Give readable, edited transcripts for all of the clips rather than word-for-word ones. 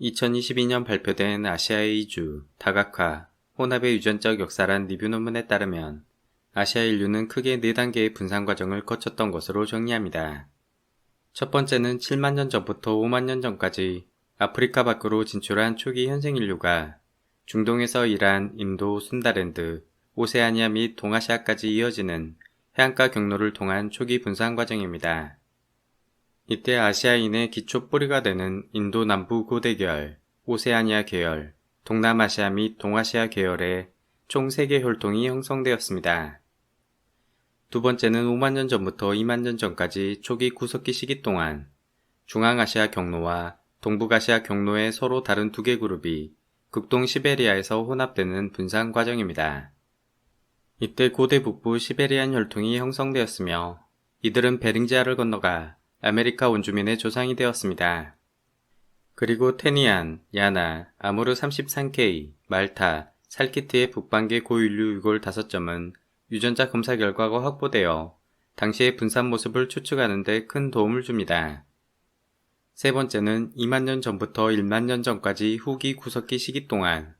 2022년 발표된 아시아의 이주, 다각화, 혼합의 유전적 역사란 리뷰 논문에 따르면 아시아 인류는 크게 4단계의 분산 과정을 거쳤던 것으로 정리합니다. 첫 번째는 7만 년 전부터 5만 년 전까지 아프리카 밖으로 진출한 초기 현생 인류가 중동에서 이란, 인도, 순다랜드, 오세아니아 및 동아시아까지 이어지는 해안가 경로를 통한 초기 분산 과정입니다. 이때 아시아인의 기초 뿌리가 되는 인도 남부 고대계열, 오세아니아 계열, 동남아시아 및 동아시아 계열의 총 3개 혈통이 형성되었습니다. 두 번째는 5만 년 전부터 2만 년 전까지 초기 구석기 시기 동안 중앙아시아 경로와 동북아시아 경로의 서로 다른 2개 그룹이 극동 시베리아에서 혼합되는 분산 과정입니다. 이때 고대 북부 시베리안 혈통이 형성되었으며 이들은 베링지아를 건너가 아메리카 원주민의 조상이 되었습니다. 그리고 테니안, 야나, 아무르 33K, 말타, 살키트의 북반계 고인류 유골 5점은 유전자 검사 결과가 확보되어 당시의 분산 모습을 추측하는 데 큰 도움을 줍니다. 세 번째는 2만 년 전부터 1만 년 전까지 후기 구석기 시기 동안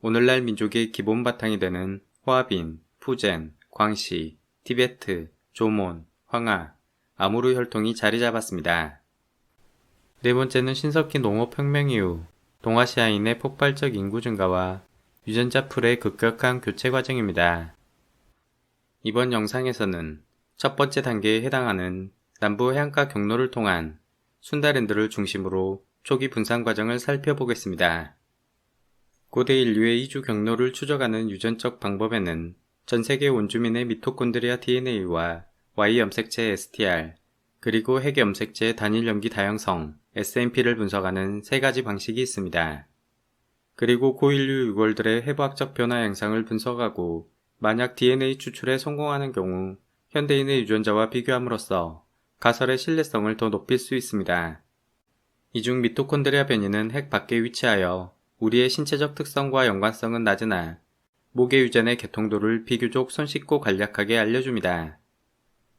오늘날 민족의 기본 바탕이 되는 호아빈, 푸젠, 광시, 티베트, 조몬, 황하, 아무르 혈통이 자리 잡았습니다. 네 번째는 신석기 농업혁명 이후 동아시아인의 폭발적 인구 증가와 유전자 풀의 급격한 교체 과정입니다. 이번 영상에서는 첫 번째 단계에 해당하는 남부 해안가 경로를 통한 순다랜드를 중심으로 초기 분산 과정을 살펴보겠습니다. 고대 인류의 이주 경로를 추적하는 유전적 방법에는 전 세계 원주민의 미토콘드리아 DNA와 Y 염색체 STR, 그리고 핵 염색체 단일 염기 다형성 SNP를 분석하는 3가지 방식이 있습니다. 그리고 고인류 유골들의 해부학적 변화 양상을 분석하고 만약 DNA 추출에 성공하는 경우 현대인의 유전자와 비교함으로써 가설의 신뢰성을 더 높일 수 있습니다. 이 중 미토콘드리아 변이는 핵 밖에 위치하여 우리의 신체적 특성과 연관성은 낮으나 모계 유전의 개통도를 비교적 손쉽고 간략하게 알려줍니다.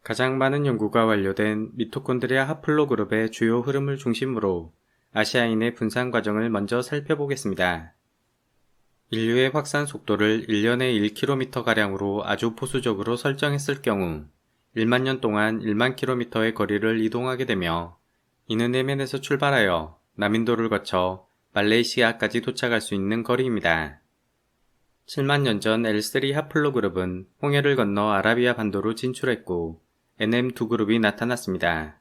가장 많은 연구가 완료된 미토콘드리아 하플로그룹의 주요 흐름을 중심으로 아시아인의 분산 과정을 먼저 살펴보겠습니다. 인류의 확산 속도를 1년에 1km가량으로 아주 보수적으로 설정했을 경우 1만 년 동안 1만 km의 거리를 이동하게 되며 이는 예멘에서 출발하여 남인도를 거쳐 말레이시아까지 도착할 수 있는 거리입니다. 7만 년 전 L3 하플로그룹은 홍해를 건너 아라비아 반도로 진출했고 NM2 그룹이 나타났습니다.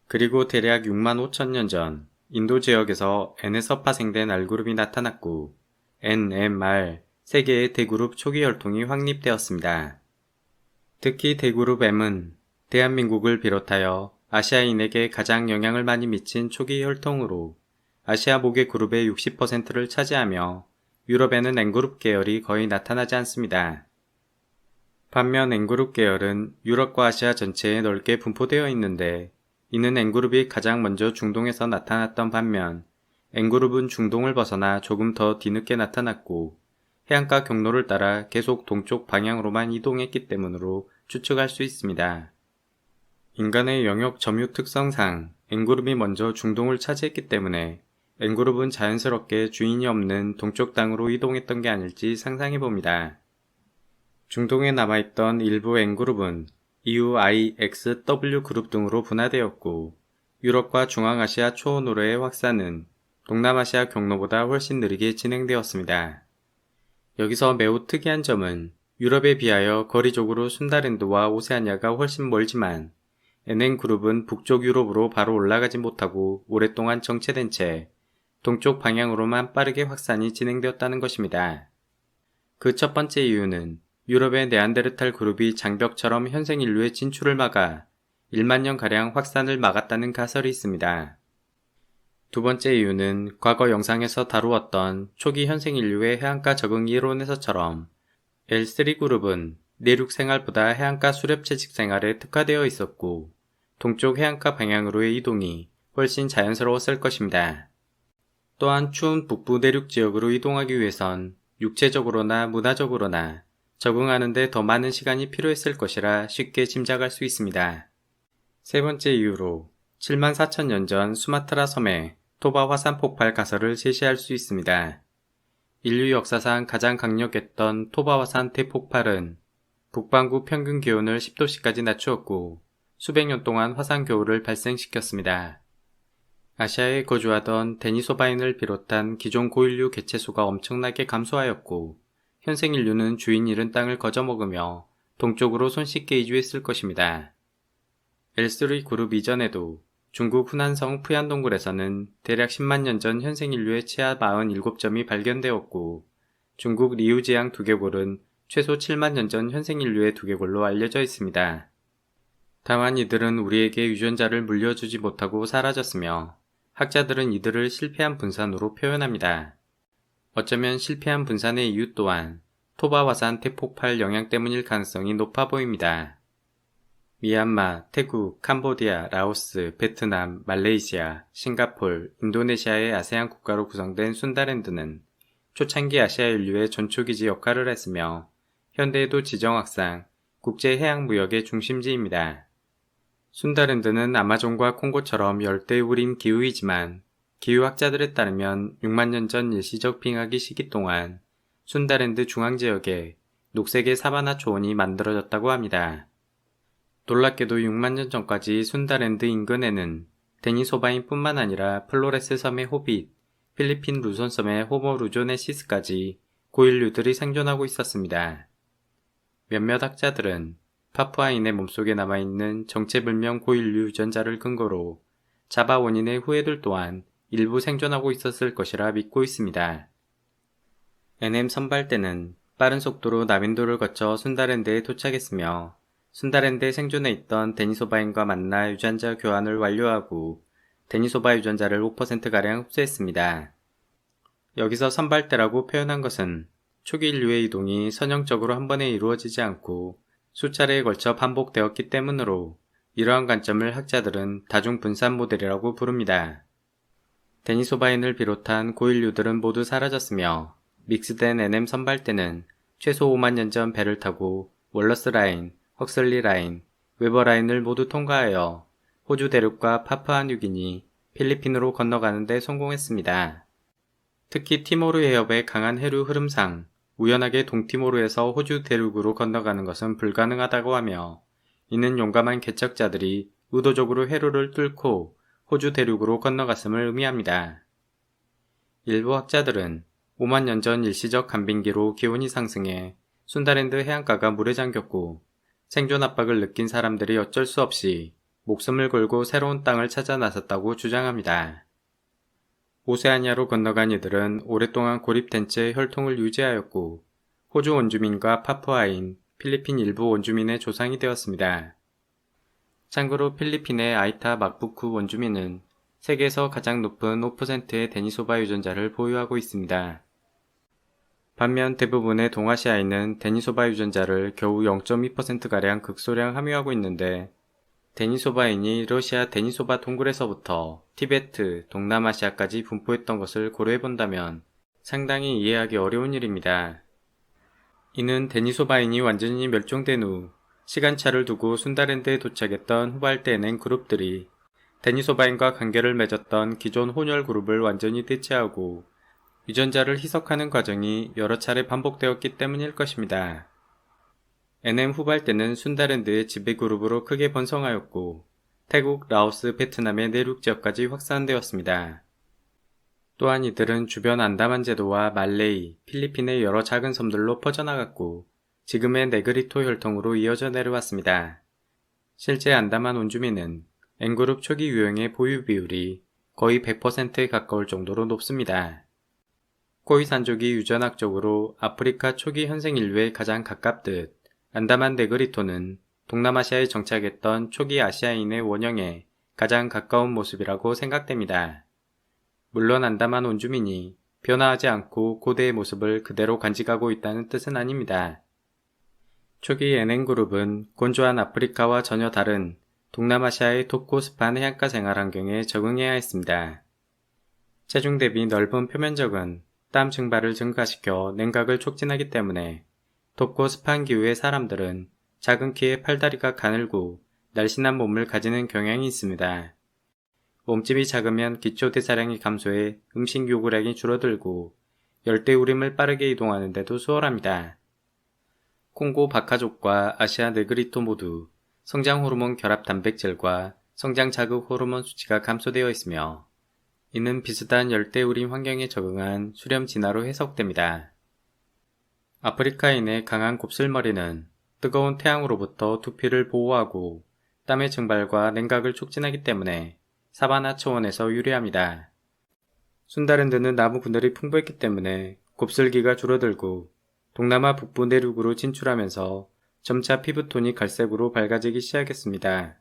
그리고 대략 6만 5천 년 전 인도 지역에서 N에서 파생된 R그룹이 나타났고 NMR 3개의 대그룹 초기 혈통이 확립되었습니다. 특히 대그룹 M은 대한민국을 비롯하여 아시아인에게 가장 영향을 많이 미친 초기 혈통으로 아시아 모계 그룹의 60%를 차지하며 유럽에는 N그룹 계열이 거의 나타나지 않습니다. 반면 N그룹 계열은 유럽과 아시아 전체에 넓게 분포되어 있는데 이는 N그룹이 가장 먼저 중동에서 나타났던 반면 N그룹은 중동을 벗어나 조금 더 뒤늦게 나타났고 해안가 경로를 따라 계속 동쪽 방향으로만 이동했기 때문으로 추측할 수 있습니다. 인간의 영역 점유 특성상 N그룹이 먼저 중동을 차지했기 때문에 N그룹은 자연스럽게 주인이 없는 동쪽 땅으로 이동했던 게 아닐지 상상해봅니다. 중동에 남아있던 일부 N그룹은 이후 I, X, W 그룹 등으로 분화되었고 유럽과 중앙아시아 초원으로의 확산은 동남아시아 경로보다 훨씬 느리게 진행되었습니다. 여기서 매우 특이한 점은 유럽에 비하여 거리적으로 순다랜드와 오세아니아가 훨씬 멀지만 NN그룹은 북쪽 유럽으로 바로 올라가지 못하고 오랫동안 정체된 채 동쪽 방향으로만 빠르게 확산이 진행되었다는 것입니다. 그 첫 번째 이유는 유럽의 네안데르탈 그룹이 장벽처럼 현생 인류의 진출을 막아 1만 년가량 확산을 막았다는 가설이 있습니다. 두 번째 이유는 과거 영상에서 다루었던 초기 현생 인류의 해안가 적응 이론에서처럼 L3 그룹은 내륙 생활보다 해안가 수렵 채집 생활에 특화되어 있었고 동쪽 해안가 방향으로의 이동이 훨씬 자연스러웠을 것입니다. 또한 추운 북부 내륙 지역으로 이동하기 위해선 육체적으로나 문화적으로나 적응하는 데 더 많은 시간이 필요했을 것이라 쉽게 짐작할 수 있습니다. 세 번째 이유로 7만 4천 년 전 수마트라 섬에 토바 화산 폭발 가설을 제시할 수 있습니다. 인류 역사상 가장 강력했던 토바 화산 대폭발은 북반구 평균 기온을 10도씨까지 낮추었고 수백 년 동안 화산 겨울을 발생시켰습니다. 아시아에 거주하던 데니소바인을 비롯한 기존 고인류 개체수가 엄청나게 감소하였고 현생 인류는 주인 잃은 땅을 거저먹으며 동쪽으로 손쉽게 이주했을 것입니다. L3 그룹 이전에도 중국 후난성 푸얀동굴에서는 대략 10만 년 전 현생 인류의 치아 47점이 발견되었고 중국 리우지앙 두개골은 최소 7만 년 전 현생 인류의 두개골로 알려져 있습니다. 다만 이들은 우리에게 유전자를 물려주지 못하고 사라졌으며 학자들은 이들을 실패한 분산으로 표현합니다. 어쩌면 실패한 분산의 이유 또한 토바 화산 대폭발 영향 때문일 가능성이 높아 보입니다. 미얀마, 태국, 캄보디아, 라오스, 베트남, 말레이시아, 싱가폴, 인도네시아의 아세안 국가로 구성된 순다랜드는 초창기 아시아 인류의 전초기지 역할을 했으며 현대에도 지정학상, 국제해양무역의 중심지입니다. 순다랜드는 아마존과 콩고처럼 열대우림 기후이지만 기후학자들에 따르면 6만 년 전 일시적 빙하기 시기 동안 순다랜드 중앙지역에 녹색의 사바나 초원이 만들어졌다고 합니다. 놀랍게도 6만 년 전까지 순다랜드 인근에는 데니소바인 뿐만 아니라 플로레스 섬의 호빗, 필리핀 루손 섬의 호모 루조네시스까지 고인류들이 생존하고 있었습니다. 몇몇 학자들은 파푸아인의 몸속에 남아있는 정체불명 고인류 유전자를 근거로 자바 원인의 후예들 또한 일부 생존하고 있었을 것이라 믿고 있습니다. NM 선발대는 빠른 속도로 남인도를 거쳐 순다랜드에 도착했으며 순다랜드에 생존해 있던 데니소바인과 만나 유전자 교환을 완료하고 데니소바 유전자를 5%가량 흡수했습니다. 여기서 선발대라고 표현한 것은 초기 인류의 이동이 선형적으로 한 번에 이루어지지 않고 수차례에 걸쳐 반복되었기 때문으로 이러한 관점을 학자들은 다중분산 모델이라고 부릅니다. 데니소바인을 비롯한 고인류들은 모두 사라졌으며 믹스된 NM 선발대는 최소 5만 년 전 배를 타고 월러스 라인, 헉슬리 라인, 웨버 라인을 모두 통과하여 호주 대륙과 파푸아뉴기니, 필리핀으로 건너가는 데 성공했습니다. 특히 티모르 해협의 강한 해류 흐름상 우연하게 동티모르에서 호주 대륙으로 건너가는 것은 불가능하다고 하며 이는 용감한 개척자들이 의도적으로 해류를 뚫고 호주 대륙으로 건너갔음을 의미합니다. 일부 학자들은 5만 년 전 일시적 간빙기로 기온이 상승해 순다랜드 해안가가 물에 잠겼고 생존 압박을 느낀 사람들이 어쩔 수 없이 목숨을 걸고 새로운 땅을 찾아 나섰다고 주장합니다. 오세아니아로 건너간 이들은 오랫동안 고립된 채 혈통을 유지하였고 호주 원주민과 파푸아인, 필리핀 일부 원주민의 조상이 되었습니다. 참고로 필리핀의 아이타 막부쿠 원주민은 세계에서 가장 높은 5%의 데니소바 유전자를 보유하고 있습니다. 반면 대부분의 동아시아인은 데니소바 유전자를 겨우 0.2%가량 극소량 함유하고 있는데 데니소바인이 러시아 데니소바 동굴에서부터 티베트, 동남아시아까지 분포했던 것을 고려해본다면 상당히 이해하기 어려운 일입니다. 이는 데니소바인이 완전히 멸종된 후 시간차를 두고 순다랜드에 도착했던 후발대 NM 그룹들이 데니소바인과 관계를 맺었던 기존 혼혈 그룹을 완전히 대체하고 유전자를 희석하는 과정이 여러 차례 반복되었기 때문일 것입니다. NM 후발대는 순다랜드의 지배 그룹으로 크게 번성하였고 태국, 라오스, 베트남의 내륙 지역까지 확산되었습니다. 또한 이들은 주변 안다만 제도와 말레이, 필리핀의 여러 작은 섬들로 퍼져나갔고 지금의 네그리토 혈통으로 이어져 내려왔습니다. 실제 안다만 원주민은 N그룹 초기 유형의 보유 비율이 거의 100%에 가까울 정도로 높습니다. 코이산족이 유전학적으로 아프리카 초기 현생 인류에 가장 가깝듯 안다만 네그리토는 동남아시아에 정착했던 초기 아시아인의 원형에 가장 가까운 모습이라고 생각됩니다. 물론 안다만 원주민이 변화하지 않고 고대의 모습을 그대로 간직하고 있다는 뜻은 아닙니다. 초기 NM그룹은 건조한 아프리카와 전혀 다른 동남아시아의 덥고 습한 해안가 생활 환경에 적응해야 했습니다. 체중 대비 넓은 표면적은 땀 증발을 증가시켜 냉각을 촉진하기 때문에 덥고 습한 기후의 사람들은 작은 키에 팔다리가 가늘고 날씬한 몸을 가지는 경향이 있습니다. 몸집이 작으면 기초 대사량이 감소해 음식 요구량이 줄어들고 열대우림을 빠르게 이동하는 데도 수월합니다. 콩고 바카족과 아시아 네그리토 모두 성장 호르몬 결합 단백질과 성장 자극 호르몬 수치가 감소되어 있으며 이는 비슷한 열대우림 환경에 적응한 수렴 진화로 해석됩니다. 아프리카인의 강한 곱슬머리는 뜨거운 태양으로부터 두피를 보호하고 땀의 증발과 냉각을 촉진하기 때문에 사바나 초원에서 유리합니다. 순다랜드는 나무 그늘이 풍부했기 때문에 곱슬기가 줄어들고 동남아 북부 내륙으로 진출하면서 점차 피부톤이 갈색으로 밝아지기 시작했습니다.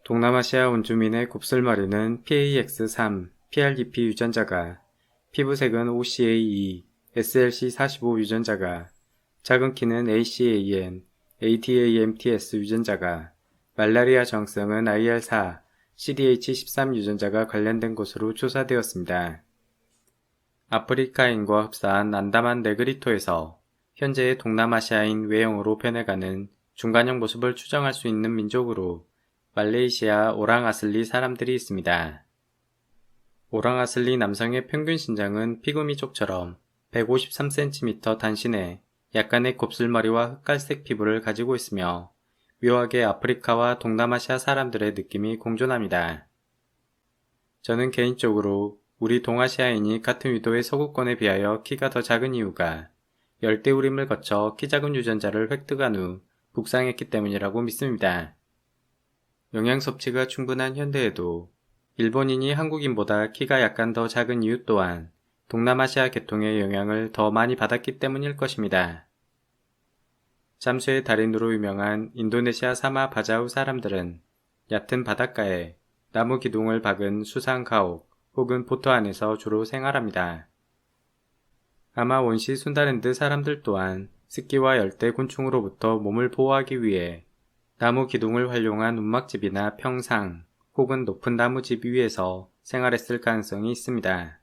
동남아시아 원주민의 곱슬머리는 PAX3, PRDP 유전자가, 피부색은 OCA2, SLC45 유전자가, 작은 키는 ACAN, ATAMTS 유전자가, 말라리아 정성은 IR4, CDH13 유전자가 관련된 것으로 조사되었습니다. 아프리카인과 흡사한 안다만 네그리토에서 현재의 동남아시아인 외형으로 변해가는 중간형 모습을 추정할 수 있는 민족으로 말레이시아 오랑아슬리 사람들이 있습니다. 오랑아슬리 남성의 평균 신장은 피그미족처럼 153cm 단신에 약간의 곱슬머리와 흑갈색 피부를 가지고 있으며 묘하게 아프리카와 동남아시아 사람들의 느낌이 공존합니다. 저는 개인적으로 우리 동아시아인이 같은 위도의 서구권에 비하여 키가 더 작은 이유가 열대우림을 거쳐 키 작은 유전자를 획득한 후 북상했기 때문이라고 믿습니다. 영양 섭취가 충분한 현대에도 일본인이 한국인보다 키가 약간 더 작은 이유 또한 동남아시아 계통의 영향을 더 많이 받았기 때문일 것입니다. 잠수의 달인으로 유명한 인도네시아 사마 바자우 사람들은 얕은 바닷가에 나무 기둥을 박은 수상 가옥 혹은 보트 안에서 주로 생활합니다. 아마 원시 순다랜드 사람들 또한 습기와 열대 곤충으로부터 몸을 보호하기 위해 나무 기둥을 활용한 움막집이나 평상 혹은 높은 나무집 위에서 생활했을 가능성이 있습니다.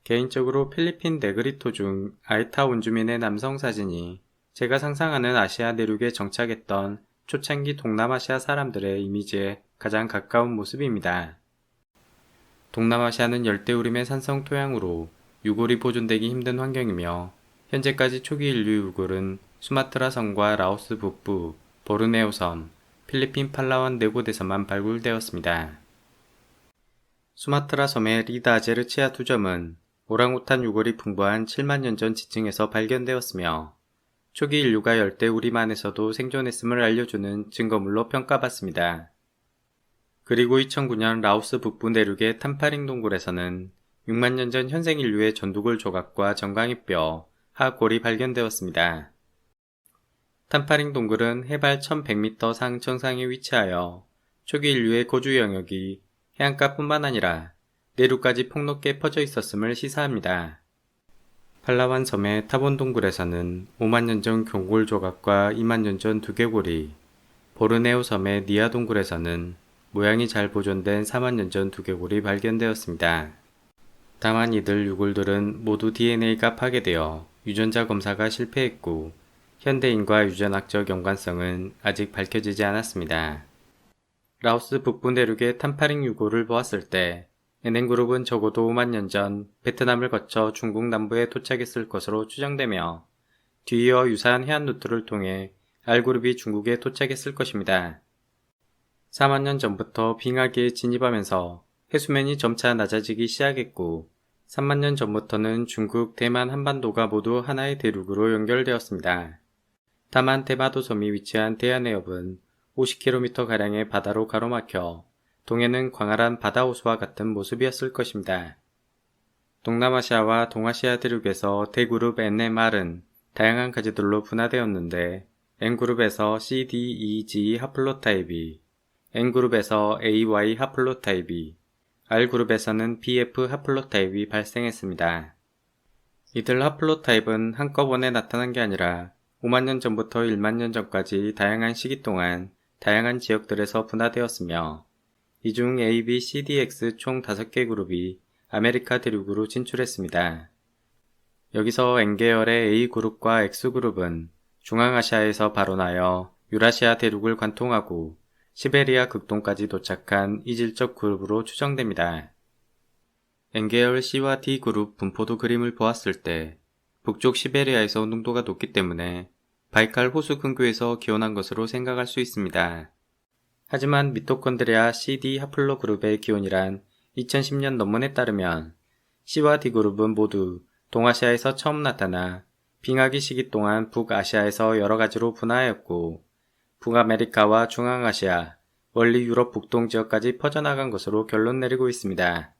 개인적으로 필리핀 네그리토 중 아이타 원주민의 남성 사진이 제가 상상하는 아시아 내륙에 정착했던 초창기 동남아시아 사람들의 이미지에 가장 가까운 모습입니다. 동남아시아는 열대우림의 산성 토양으로 유골이 보존되기 힘든 환경이며 현재까지 초기 인류 유골은 수마트라 섬과 라오스 북부, 보르네오 섬, 필리핀 팔라완 네 곳에서만 발굴되었습니다. 수마트라 섬의 리다제르치아 두점은 오랑우탄 유골이 풍부한 7만 년 전 지층에서 발견되었으며 초기 인류가 열대우림 안에서도 생존했음을 알려주는 증거물로 평가받습니다. 그리고 2009년 라오스 북부 내륙의 탐파링 동굴에서는 6만 년 전 현생 인류의 전두골 조각과 정강이뼈, 하골이 발견되었습니다. 탐파링 동굴은 해발 1100m 상 정상에 위치하여 초기 인류의 거주 영역이 해안가뿐만 아니라 내륙까지 폭넓게 퍼져 있었음을 시사합니다. 팔라완 섬의 타본 동굴에서는 5만 년 전 경골 조각과 2만 년 전 두개골이, 보르네오 섬의 니아 동굴에서는 모양이 잘 보존된 4만 년 전 두개골이 발견되었습니다. 다만 이들 유골들은 모두 DNA가 파괴되어 유전자 검사가 실패했고 현대인과 유전학적 연관성은 아직 밝혀지지 않았습니다. 라오스 북부 내륙의 탐파링 유골을 보았을 때 NN그룹은 적어도 5만 년 전 베트남을 거쳐 중국 남부에 도착했을 것으로 추정되며 뒤이어 유사한 해안 루트를 통해 R그룹이 중국에 도착했을 것입니다. 4만 년 전부터 빙하기에 진입하면서 해수면이 점차 낮아지기 시작했고 3만 년 전부터는 중국, 대만 한반도가 모두 하나의 대륙으로 연결되었습니다. 다만 대마도 섬이 위치한 대한해협은 50km가량의 바다로 가로막혀 동해는 광활한 바다호수와 같은 모습이었을 것입니다. 동남아시아와 동아시아 대륙에서 대그룹 NMR은 다양한 가지들로 분화되었는데 N그룹에서 C, D, E, G 하플로타입이, N그룹에서 AY 하플로타입이, R그룹에서는 BF 하플로타입이 발생했습니다. 이들 하플로타입은 한꺼번에 나타난 게 아니라 5만 년 전부터 1만 년 전까지 다양한 시기 동안 다양한 지역들에서 분화되었으며 이 중 A, B, C, D, X 총 5개 그룹이 아메리카 대륙으로 진출했습니다. 여기서 N계열의 A그룹과 X그룹은 중앙아시아에서 발원하여 유라시아 대륙을 관통하고 시베리아 극동까지 도착한 이질적 그룹으로 추정됩니다. N계열 C와 D 그룹 분포도 그림을 보았을 때 북쪽 시베리아에서 농도가 높기 때문에 바이칼 호수 근교에서 기원한 것으로 생각할 수 있습니다. 하지만 미토콘드리아 CD 하플로 그룹의 기원이란 2010년 논문에 따르면 C와 D 그룹은 모두 동아시아에서 처음 나타나 빙하기 시기 동안 북아시아에서 여러 가지로 분화하였고 북아메리카와 중앙아시아, 원리 유럽 북동 지역까지 퍼져나간 것으로 결론 내리고 있습니다.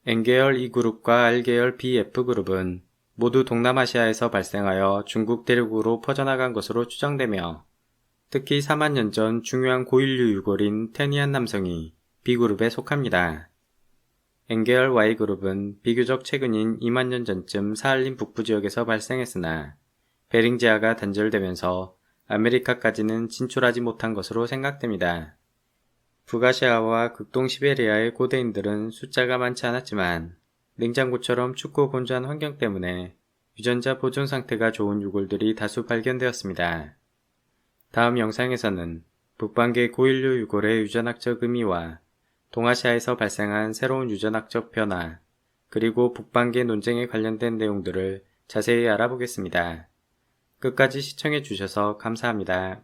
N계열 E그룹과 R계열 BF그룹은 모두 동남아시아에서 발생하여 중국 대륙으로 퍼져나간 것으로 추정되며 특히 4만 년 전 중요한 고인류 유골인 테니안 남성이 B그룹에 속합니다. N계열 Y그룹은 비교적 최근인 2만 년 전쯤 사할린 북부 지역에서 발생했으나 베링지아가 단절되면서 아메리카까지는 진출하지 못한 것으로 생각됩니다. 북아시아와 극동 시베리아의 고대인들은 숫자가 많지 않았지만 냉장고처럼 춥고 건조한 환경 때문에 유전자 보존 상태가 좋은 유골들이 다수 발견되었습니다. 다음 영상에서는 북반계 고인류 유골의 유전학적 의미와 동아시아에서 발생한 새로운 유전학적 변화, 그리고 북반계 논쟁에 관련된 내용들을 자세히 알아보겠습니다. 끝까지 시청해 주셔서 감사합니다.